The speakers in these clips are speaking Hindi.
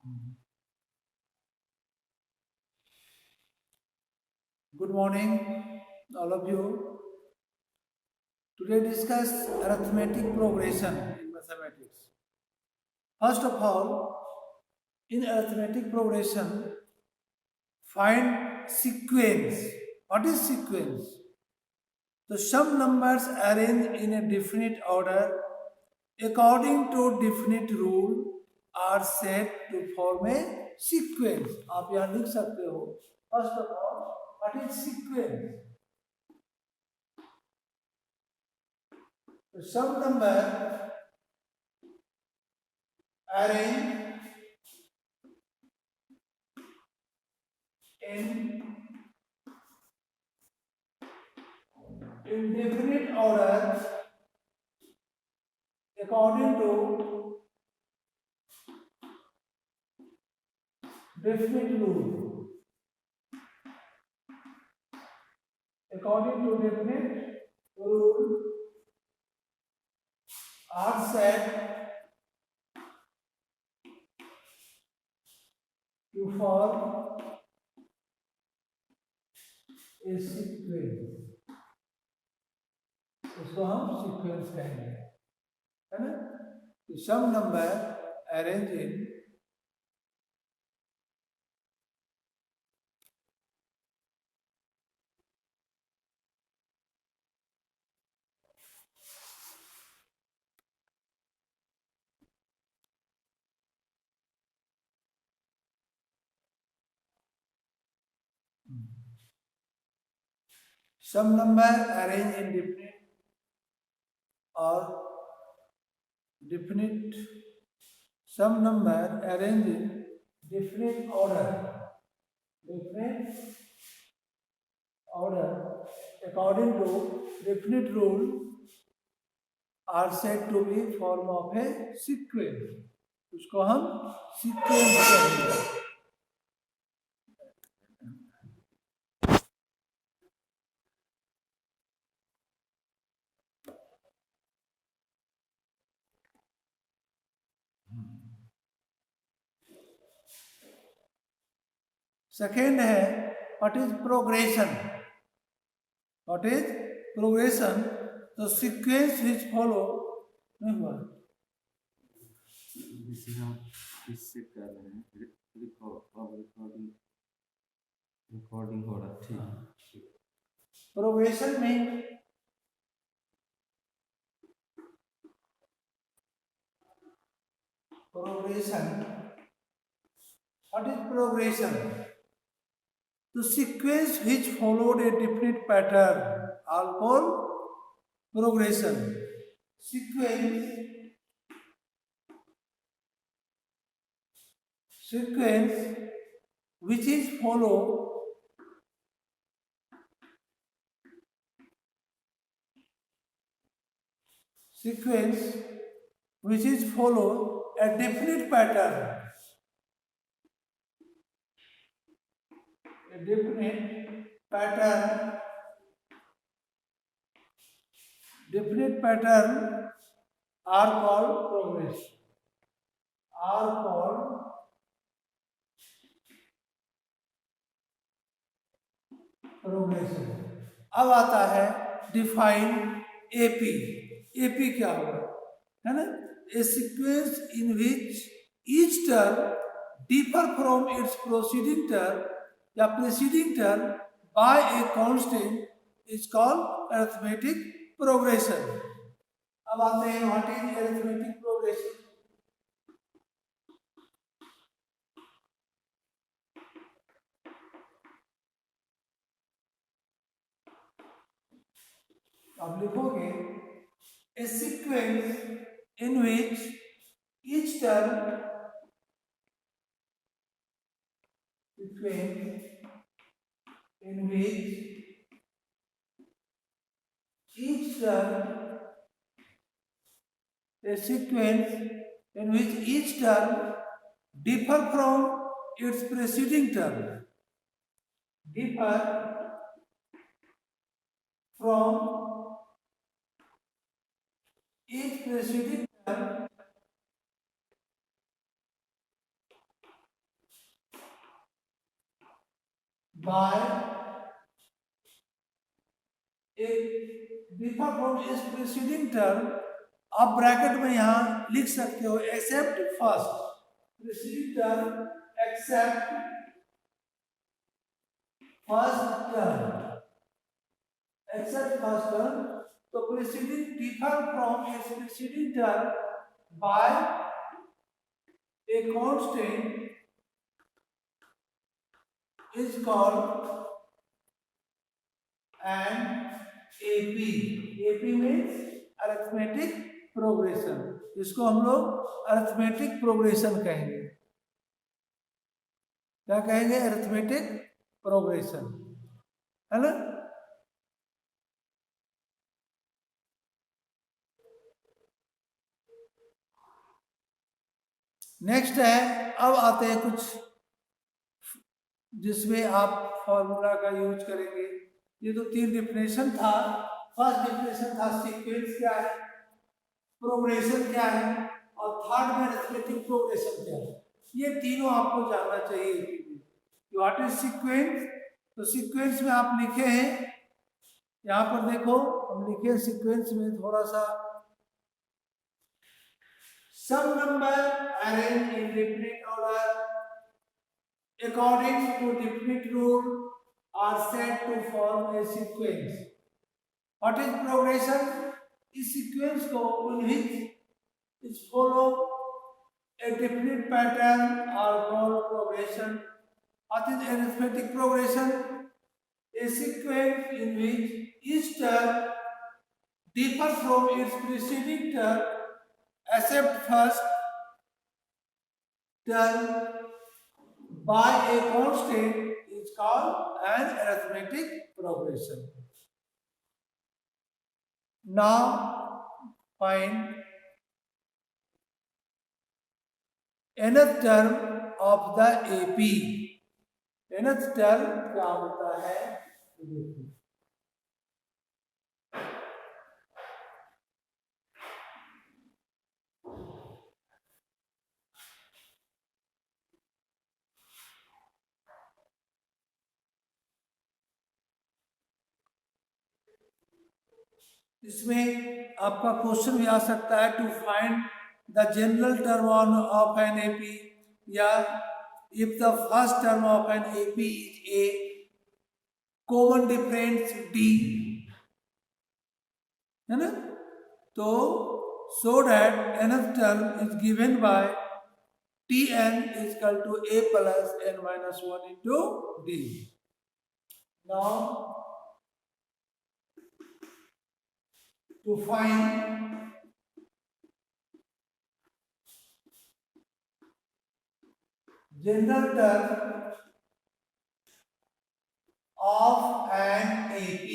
Good morning, all of you. Today discuss arithmetic progression in mathematics. First of all, in arithmetic progression, find sequence. What is sequence? So some numbers arranged in a definite order according to definite rule are said to form a sequence. आप यहाँ लिख सकते हो. First of all, what is sequence? So some number arranged in definite order according to definite rule. According to definite rule are said to form a sequence. इसको हम सीक्वेंस कहेंगे, है ना? Some number arrange in some number arranged in definite or definite some number arranged in definite order according to definite rule are said to be form of a sequence. उसको हम सीक्वेंस कहेंगे. सेकेंड है what is progression. What is progression? तो सीक्वेंस विच फॉलो नहीं हुआ. जिसे हम इससे कर रहे हैं रिकॉर्डिंग हो रहा. ठीक. प्रोग्रेशन में progression. What is progression? The sequence which followed a definite pattern are called progression. Sequence which is follow sequence which is follow a definite pattern. A definite pattern are called progression. अब आता है डिफाइन एपी. एपी क्या होगा, है ना? A sequence in which each term differ from its proceeding term या preceding term by a constant is called arithmetic progression. अब आते हैं व्हाट इज अरिथमेटिक प्रोग्रेशन. अब लिखोगे a sequence in which each term differ from its preceding term. Differ from each preceding term by a differ from its preceding term, आप ब्रैकेट में यहां लिख सकते हो except first preceding term, except first term, except first term. तो preceding differ from its preceding term by a constant is called an AP. AP means arithmetic progression. इसको हम लोग अरिथमेटिक प्रोग्रेशन कहेंगे। क्या कहेंगे? अरिथमेटिक प्रोग्रेशन, है ना। नेक्स्ट है, अब आते हैं कुछ जिसमें आप फॉर्मूला का यूज करेंगे। ये तो 3 डिफिनेशन था। फर्स्ट डिफिनेशन था सीक्वेंस क्या है, प्रोग्रेशन क्या है, और थर्ड में अरिथमेटिक प्रोग्रेशन क्या है। ये तीनों आपको जानना चाहिए। What is sequence? तो सीक्वेंस में आप लिखे हैं, यहाँ पर देखो हम लिखे सीक्वेंस में थोड़ा सा, some number arranged in definite order according to definite rule are said to form a sequence. What is progression? इस sequence को in which is follow a definite pattern are called progression. What is arithmetic progression? A sequence in which each term differs from its preceding term except first term by a constant is called an arithmetic progression. Now find nth term of the AP. nth term क्या होता है? इसमें आपका क्वेश्चन भी आ सकता है, to find the general term of an AP, या if the first term of an AP is A, common difference D, है ना। तो so that nth term is given by Tn is equal to a plus n minus 1 into d. Now to find general term of an AP.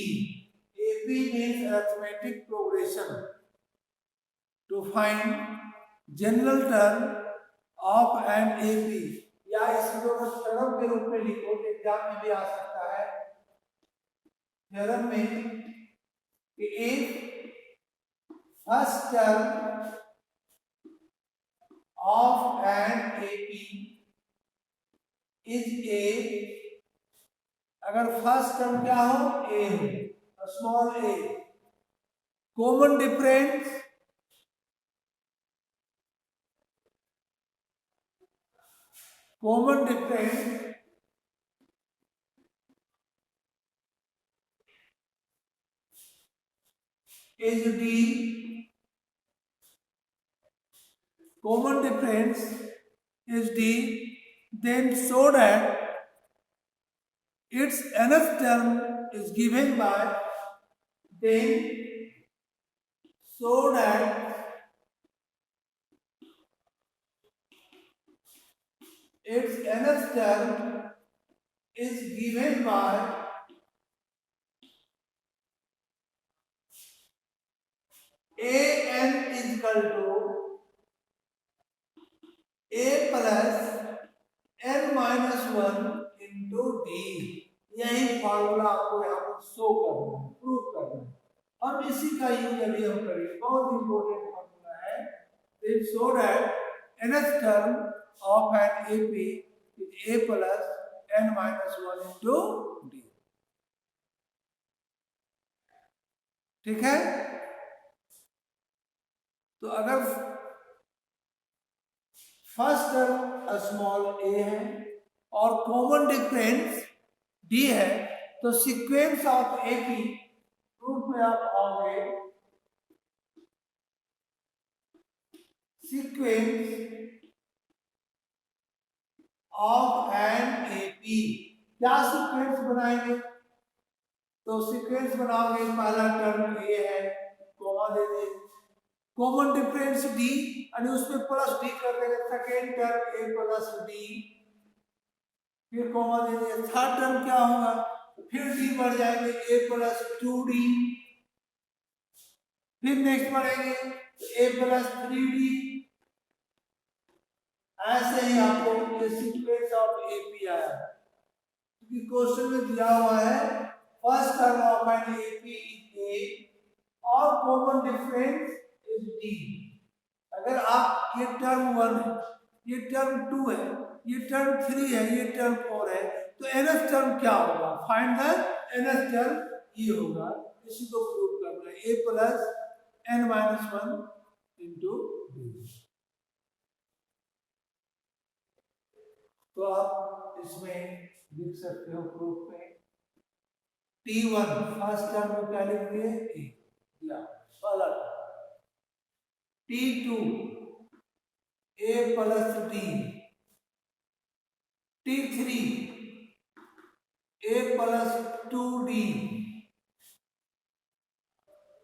AP means arithmetic progression. To find general term of an AP, या इसको थ्योरम के रूप में लिखो, एग्जाम में भी आ सकता है। थ्योरम में कि if first term of an AP is A, अगर फर्स्ट टर्म क्या हो? A हो, small a, common difference is D, common difference is D, then so that its nth term is given by, then so that its nth term is given by an is equal to a plus n minus 1 into d। यही फॉर्मूला आपको यहाँ पर शो करना है, प्रूव करना है। हम इसी का यूज अभी हम करेंगे, बहुत इंपॉर्टेंट फॉर्मूला है। then so that nth term of an AP is a plus n minus one into D. ठीक है, तो अगर फर्स्ट टर्म स्मॉल ए है और कॉमन डिफरेंस डी है, तो सीक्वेंस ऑफ ए की रूप में आप आओगे सीक्वेंस ऑफ एन एपी। क्या सीक्वेंस बनाएंगे? तो सीक्वेंस बनाओगे, पहला टर्म ए है, कॉमा दे दे, कॉमन डिफरेंस डी और उसमें प्लस डी कर देंगे, सेकेंड टर्म ए प्लस डी, फिर कॉमा दे दिया। थर्ड टर्म क्या होगा? फिर डी बढ़ जाएंगे, ए प्लस टू डी, फिर नेक्स्ट बढ़ेंगे ए प्लस थ्री डी। ऐसे ही आपको ये सीक्वेंस ऑफ एपी आया, क्योंकि क्वेश्चन में दिया हुआ है first term of an AP is ए और कॉमन डिफरेंस इज डी। अगर आप ये टर्म वन है, ये टर्म टू है, ये टर्म थ्री है, ये टर्म फोर है, तो एनथ टर्म क्या होगा? फाइंड द एनथ टर्म, ये होगा। इसी को प्रूव करना है, A plus N minus one into D. तो आप इसमें लिख सकते हो प्रूफ में T1 फर्स्ट टर्म में क्या लिख दिए? ए दिया पहला। T2 A plus D, T3 A plus to D,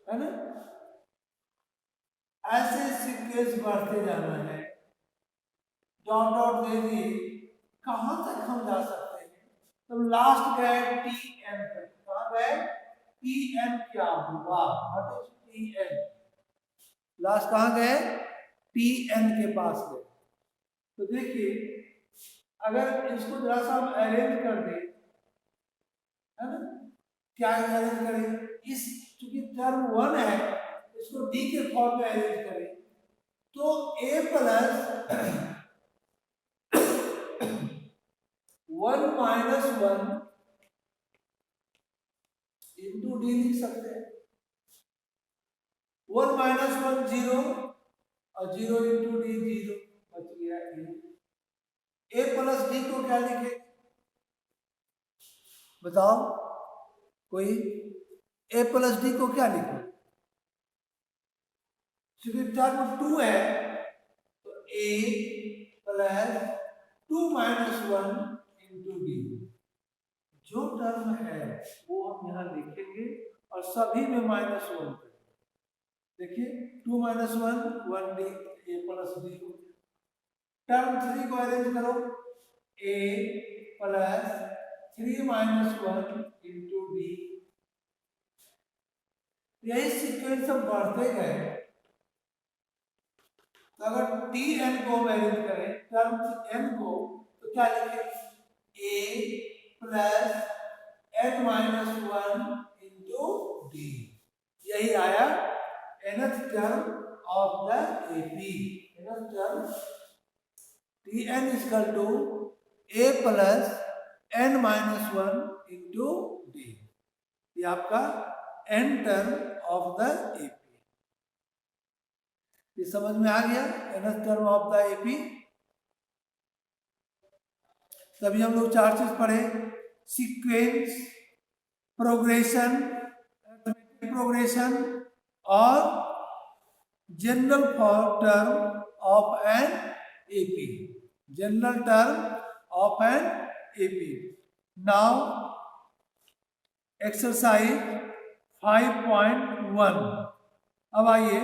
है ना? ऐसे सीक्वेंस बढ़ते जाना है, डॉट डॉट दे दिए, कहां तक हम जा सकते हैं? तो लास्ट गए टी एन तक। कहां गए? टी एन क्या हुआ? What is T N? Last कहां गए? टी एन के पास गए। तो देखिए, अगर इसको जरा सा हम अरेंज कर दें, है ना, क्या अरेंज करें? इस चूंकि टर्म वन है, इसको डी के फॉर्म में अरेंज करें, तो A plus one minus one into D लिख सकते हैं। वन माइनस वन जीरो और जीरो इंटू डी जीरो, बच गया ए प्लस डी को क्या लिखे? बताओ कोई, ए प्लस डी को क्या लिखे? क्योंकि टर्म टू है, तो A plus two minus one into D. जो टर्म है वो हम यहाँ लिखेंगे और सभी में माइनस वन करेंगे। देखिए, two minus one, one D, A plus D. Term three को अरेंज करो, A plus three minus one into D. यही सीक्वेंस हम बढ़ते गए। तो अगर टी एन को हम अरेंज करें, टर्म एन को, तो क्या लिखें? A plus N minus one into D. यही आया nth term of the AP. nth term T N is equal to A plus N minus one into D. ये आपका N term of the AP. ये समझ में आ गया? nth term of the AP. तभी हम लोग चार चीज पढ़े, सीक्वेंस, प्रोग्रेशन, प्रोग्रेशन और general term of an AP. General term of an AP. Now exercise 5.1। अब आइए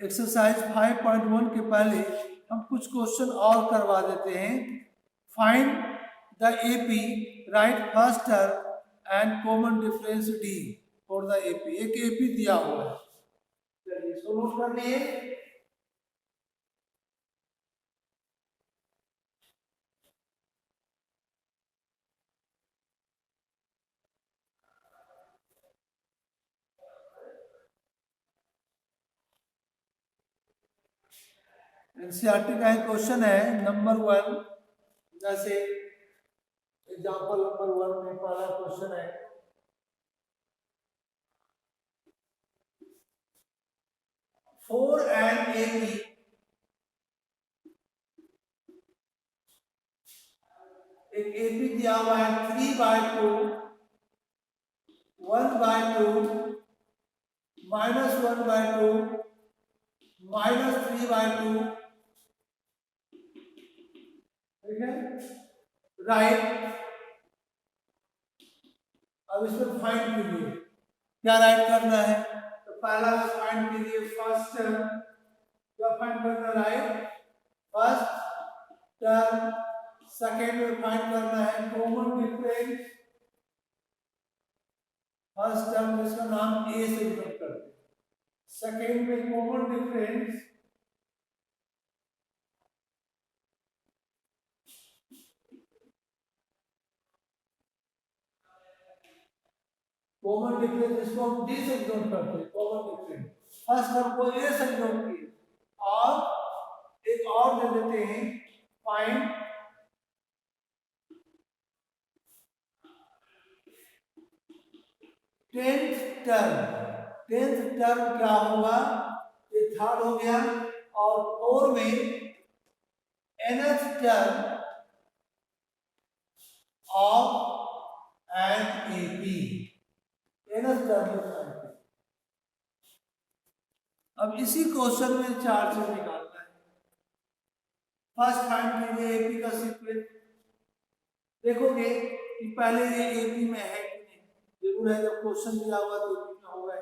एक्सरसाइज 5.1 के पहले हम कुछ क्वेश्चन और करवा देते हैं। Find the AP, right first term and common difference D for the AP. एक एपी दिया हुआ है, चलिए इसको नोट कर लिए। एनसीईआरटी का एक क्वेश्चन है नंबर 1, जैसे एग्जाम्पल नंबर 1 में पहला क्वेश्चन है, फोर एंड ए बी एक एपी दिया हुआ है 3/2 1/2 -1/2 -3/2, ठीक है, राइट। अब इसमें फाइंड कीजिए, क्या राइट करना है? तो पहला फाइंड कीजिए फर्स्ट टर्म, क्या फाइंड करना है? Right first term. सेकेंड में फाइंड करना है कॉमन डिफरेंस, फर्स्ट टर्म जिसका नाम ए से डिनोट करते हैं, सेकेंड में कॉमन डिफरेंस, कॉमन डिफरेंस जिसको हम डी से डिनोट करते हैं, कॉमन डिफरेंस फर्स्ट टर्म को ए से डिनोट किए, और एक और दे देते हैं फाइंड टेंथ टर्म क्या होगा? ये थर्ड हो गया, और फोर में nth term of an AP, nth term. अब इसी क्वेश्चन में 4 से निकालना है। फर्स्ट फाइंड कीजिए एपी का सीक्वेंस। देखोगे कि पहले ये एपी में है कि नहीं, जरूर है, जब क्वेश्चन दिया हुआ तो एपी में होगा।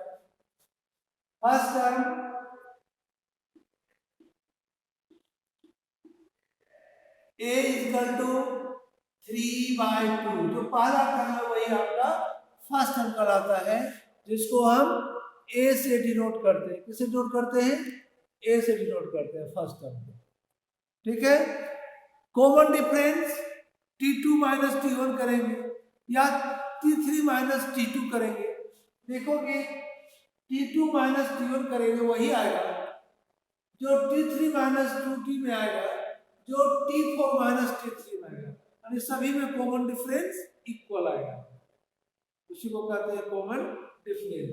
First term a equal to 3/2, जो पहला टर्म है वही आपका फर्स्ट टर्म कहलाता है, जिसको हम a से डिनोट करते हैं। किसे डिनोट करते हैं? a से डिनोट करते हैं फर्स्ट टर्म को, ठीक है। Common difference t2 minus t1 करेंगे या t3 माइनस t2 करेंगे। देखोगे t2 माइनस t1 करेंगे वही आएगा जो t3 माइनस 2t में आएगा, जो t4 माइनस t3 में आएगा, यानी सभी में कॉमन डिफरेंस इक्वल आएगा, उसी को कहते हैं कॉमन डिफरेंस।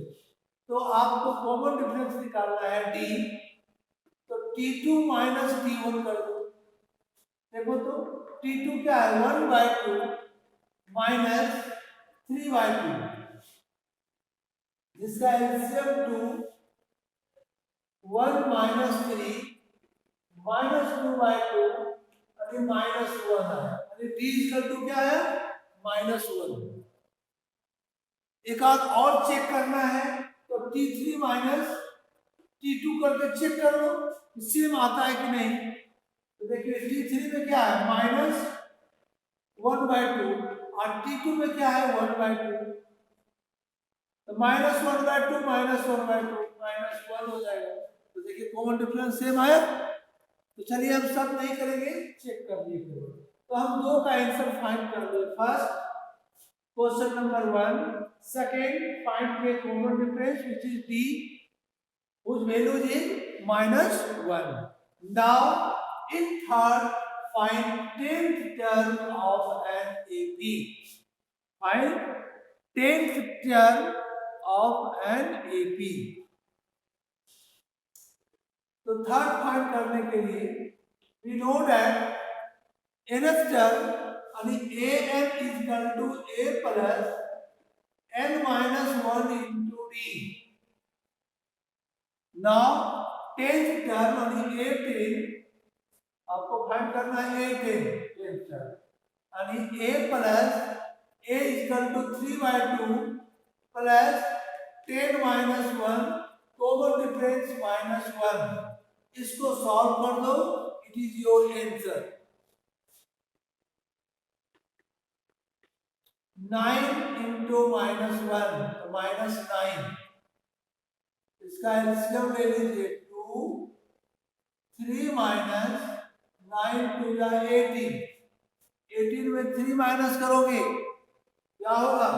तो आपको कॉमन डिफरेंस निकालना है d, तो t2 माइनस t1 कर दो। देखो तो t2 क्या है? 1/2 माइनस 3/2, जिसका एलसीएम 2 1 माइनस 3 माइनस 2/2 यानी -1 है, यानी d इक्वल टू क्या है? -1। एक आध और चेक करना है तो t3 माइनस t2 करके चेक कर लो सेम आता है कि नहीं। तो देखिए t3 में क्या है? -1/2, और t2 में क्या है? 1/2, तो -1/2 -1/2 -1 हो जाएगा। तो देखिए कॉमन डिफरेंस सेम आया। तो चलिए हम सब नहीं करेंगे, चेक कर लीजिए। तो हम दो का आंसर फाइंड कर लिए। First question number 1, second find the common difference which is d, whose value is -1. Now in third find 10th term of an AP. Find 10th term of an AP. तो थर्ड फाइंड करने के लिए we know that nth term यानी an is equal to a plus n minus 1 into d. Now 10th term यानी a10 आपको फाइंड करना है a10 10th term यानी a plus a is equal to 3/2 plus 10 minus 1 common difference -1। इसको सॉल्व कर दो, it is your answer. 9 into -1 तो -9, इसका एलसीएम ले लीजिए 2, 3 माइनस 9 2 या 18, 18 में 3 माइनस करोगे क्या होगा?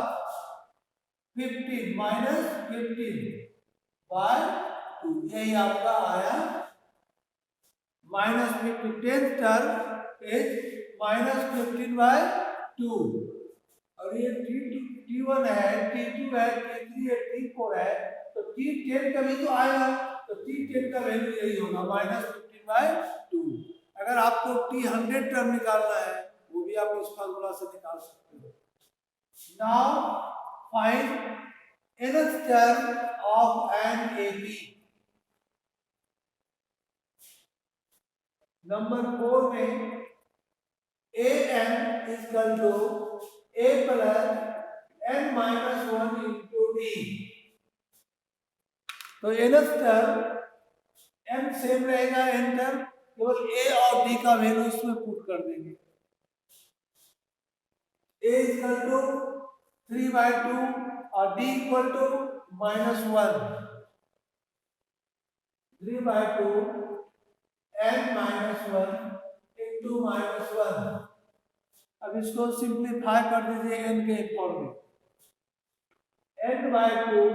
15 माइनस 15/2, यही आपका आया -50। 10th term is -15/2। और ये T1 है, T2 है, T3 है, T4 है, तो T10 का भी तो आएगा, तो T10 का वैल्यू यही होगा -15/2। अगर आपको T100 टर्म निकालना है वो भी आप इस फार्मूला से निकाल सकते हो। Now find nth term of an AP। Number 4 में an is equal to a plus n minus 1 into d। तो nth टर्म n सेम रहेगा, n टर्म केवल a और d का वैल्यू इसमें पुट कर देंगे। a is equal to 3/2 और d equal to -1। 3/2 n minus 1 into -1। अब इसको सिंप्लीफाई कर दीजिए n के फॉर्म में। n/2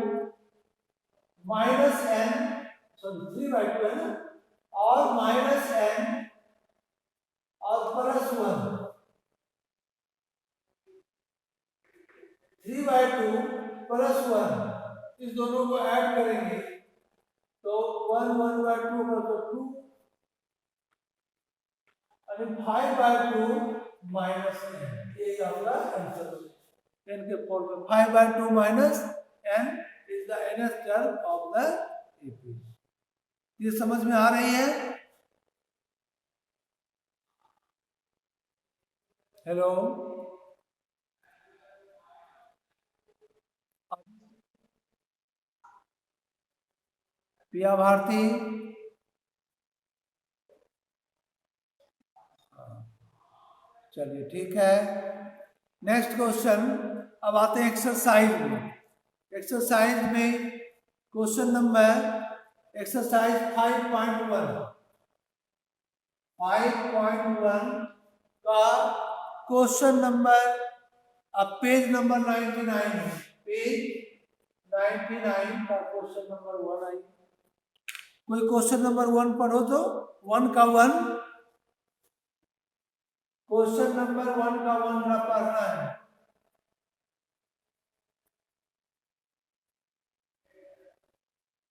माइनस n, सॉरी 3/2 है ना, और -n और +1। 3/2 +1 इस दोनों को ऐड करेंगे तो 1/2 मतलब 2 और 5/2 -n, ये आपका आंसर है। n के फॉर्म में 5/2 -n is the nth term of the AP। ये समझ में आ रही है? हेलो, प्रिया भारती, चलिए ठीक है। नेक्स्ट क्वेश्चन, अब आते हैं एक्सरसाइज में। एक्सरसाइज में क्वेश्चन नंबर एक्सरसाइज 5.1 का क्वेश्चन नंबर, अब पेज नंबर 99 है, पेज 99 का क्वेश्चन नंबर 1 आई। कोई क्वेश्चन नंबर 1 पढ़ो तो 1 का 1, क्वेश्चन नंबर 1 का 1 पढ़ना है।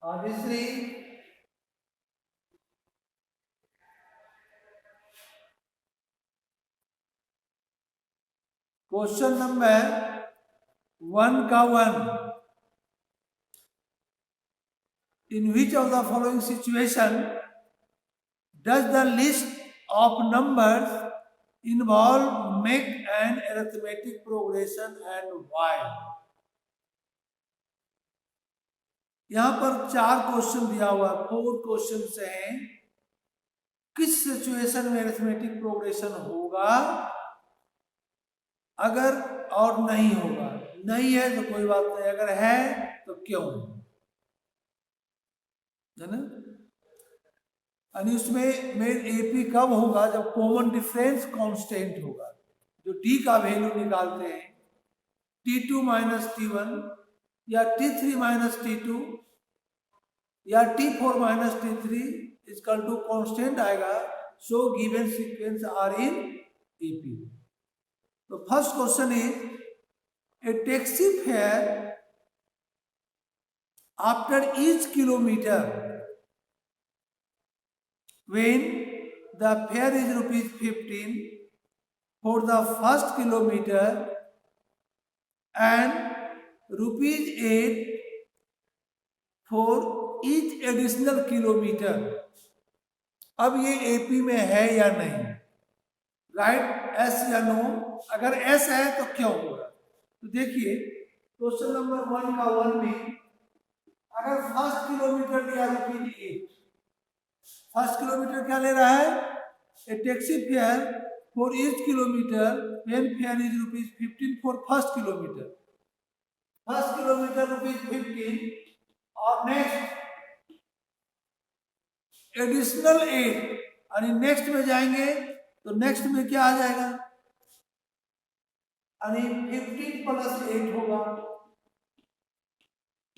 आदिश्री, क्वेश्चन नंबर 1 का 1, in which of the following situation does the list of numbers involve make an arithmetic progression and why? यहां पर 4 क्वेश्चन दिया हुआ है, 4 क्वेश्चन से हैं। किस सिचुएशन में अरिथमेटिक प्रोग्रेशन होगा, अगर और नहीं होगा, नहीं है तो कोई बात नहीं, अगर है तो क्यों, है ना। यानी उसमें मेन एपी कब होगा, जब कॉमन डिफरेंस कांस्टेंट होगा। जो डी का वैल्यू निकालते हैं T2 माइनस T1 या T3 माइनस T2 या T4 minus T3 equal to constant आएगा। So given sequence are in AP. तो first question is a taxi fare after each kilometre when the fare is ₹15 for the first kilometer and ₹8 for each additional kilometer। अब ये एपी में है या नहीं, राइट, एस या नो। अगर एस है तो क्यों होगा, तो देखिए क्वेश्चन नंबर 1 का 1 में अगर फर्स्ट किलोमीटर दिया ₹8, फर्स्ट किलोमीटर क्या ले रहा है, a taxi fare for each kilometre when fare is ₹15 for first kilometre. First kilometre ₹15 और नेक्स्ट एडिशनल 8, यानी नेक्स्ट में जाएंगे तो नेक्स्ट में क्या आ जाएगा, यानी 15 प्लस 8 होगा।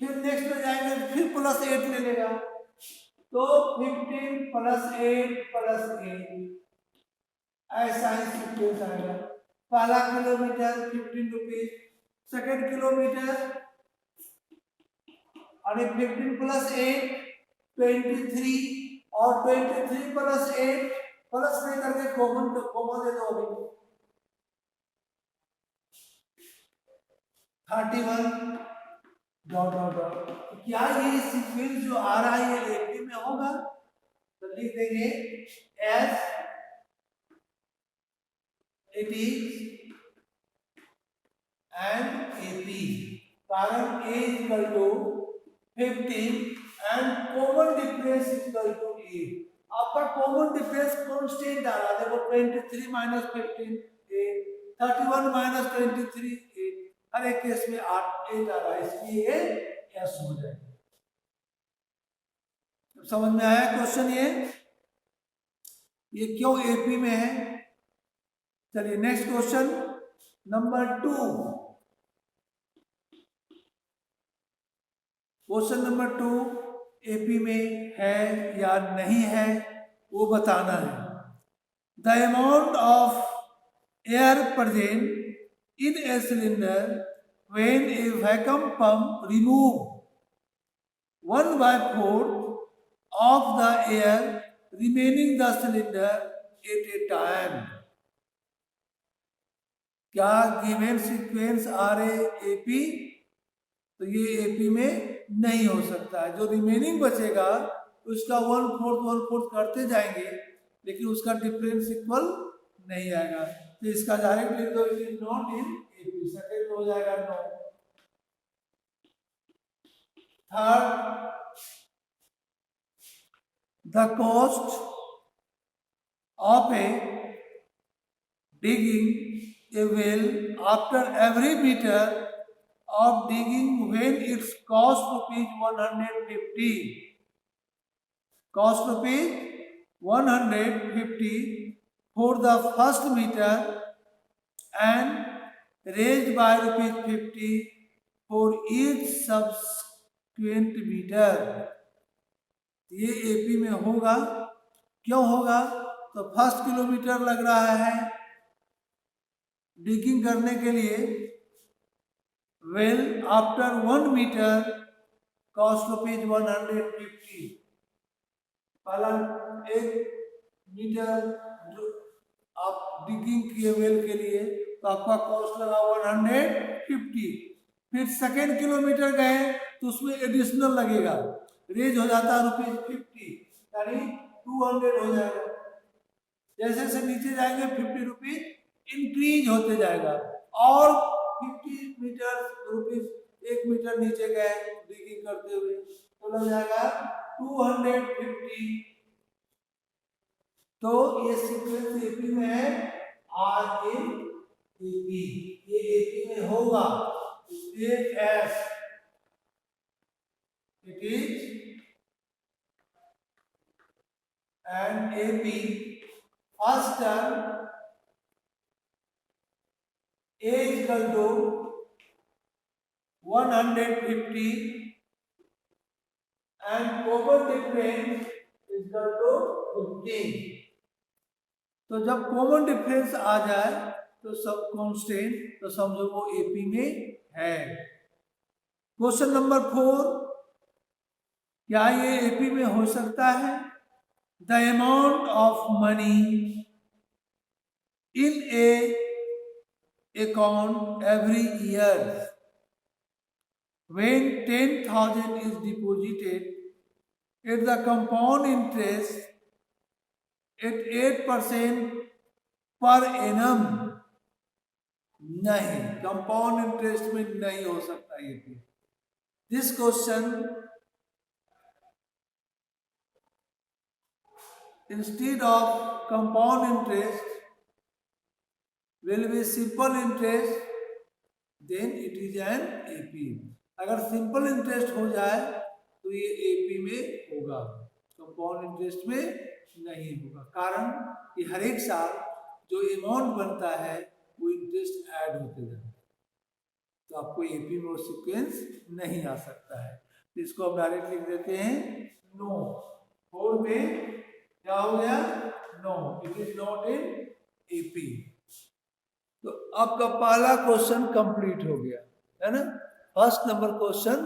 फिर नेक्स्ट में जाएंगे फिर प्लस 8 ले लेगा, तो 15 प्लस 8 प्लस 8 ऐसा ही सीक्वेंस आएगा। पहला किलोमीटर 15 रुपीज, सेकेंड किलोमीटर और 15 प्लस 8 23 और 23 प्लस 8 प्लस में करके कॉमन दे दो अभी 31 डॉट डॉट डॉट। क्या ये सीक्वेंस जो आ रहा है ये एपी में होगा? तो लिख देंगे as it is an AP, कारण A equal to 15 and common difference equal to 8। आपका कॉमन डिफरेंस कांस्टेंट आ रहा है, देखो 23 माइनस 15 8, 31 माइनस 23 8, हर एक केस में 8 8 आ रहा है, इसलिए ये एस हो जाएगा। समझ में आया क्वेश्चन? ये क्यों एपी में है? चलिए next question number 2। Question number 2 AP में है या नहीं है वो बताना है। The amount of air present in a cylinder when A vacuum pump remove 1/4 of the air remaining the cylinder at a time। क्या given sequence are A P? तो ये एपी में नहीं हो सकता है। जो रिमेनिंग बचेगा उसका 1/4 करते जाएंगे, लेकिन उसका डिफरेंस इक्वल नहीं आएगा। तो इसका डायरेक्ट लिख दो, it is not in AP. Second हो जाएगा no. Third, the cost of a digging a well after every meter of digging when its cost rupees 150, cost rupees 150 for the first meter and raised by rupees 50 for each subsequent meter। ये एपी में होगा। क्यों होगा? तो फर्स्ट किलोमीटर लग रहा है डिगिंग करने के लिए, well after 1 metre cost rupees 150। पहला 1 मीटर जो आप डिगिंग किए वेल के लिए तो आपका कॉस्ट लगा 150। फिर सेकेंड किलोमीटर गए तो उसमें एडिशनल लगेगा, रेज हो जाता है ₹50, यानी 200 हो जाएगा। जैसे जैसे नीचे जाएंगे 50 रुपीज इंक्रीज होते जाएगा, और 50 मीटर रुपीज 1 मीटर नीचे गए डिगिंग करते हुए तो लग जाएगा 250। तो ये सीक्वेंस एपी में है, आर इन एपी, ये एपी में होगा, इसलिए S it is and AP first term A is equal to 150 and common difference is equal to 15। तो जब कॉमन डिफरेंस आ जाए तो सब कांस्टेंट, तो समझो वो एपी में है। क्वेश्चन नंबर 4, क्या ये एपी में हो सकता है? The amount of money in A account every year when 10,000 is deposited at the compound interest eight 8% per annum. नहीं, कंपाउंड इंटरेस्ट में नहीं हो सकता ये। This question instead of compound interest will be simple interest, then it is an AP। अगर सिंपल इंटरेस्ट हो जाए तो ये एपी में होगा, कंपाउंड इंटरेस्ट में नहीं होगा। कारण कि हर एक साल जो अमाउंट बनता है वो इंटरेस्ट ऐड होते जाता है, तो आपको एपी में वो सीक्वेंस नहीं आ सकता है। तो इसको हम डायरेक्ट लिख देते हैं नो। 4 में क्या हो गया? No, it is not in AP. तो आपका पहला क्वेश्चन कंप्लीट हो गया है ना, फर्स्ट नंबर क्वेश्चन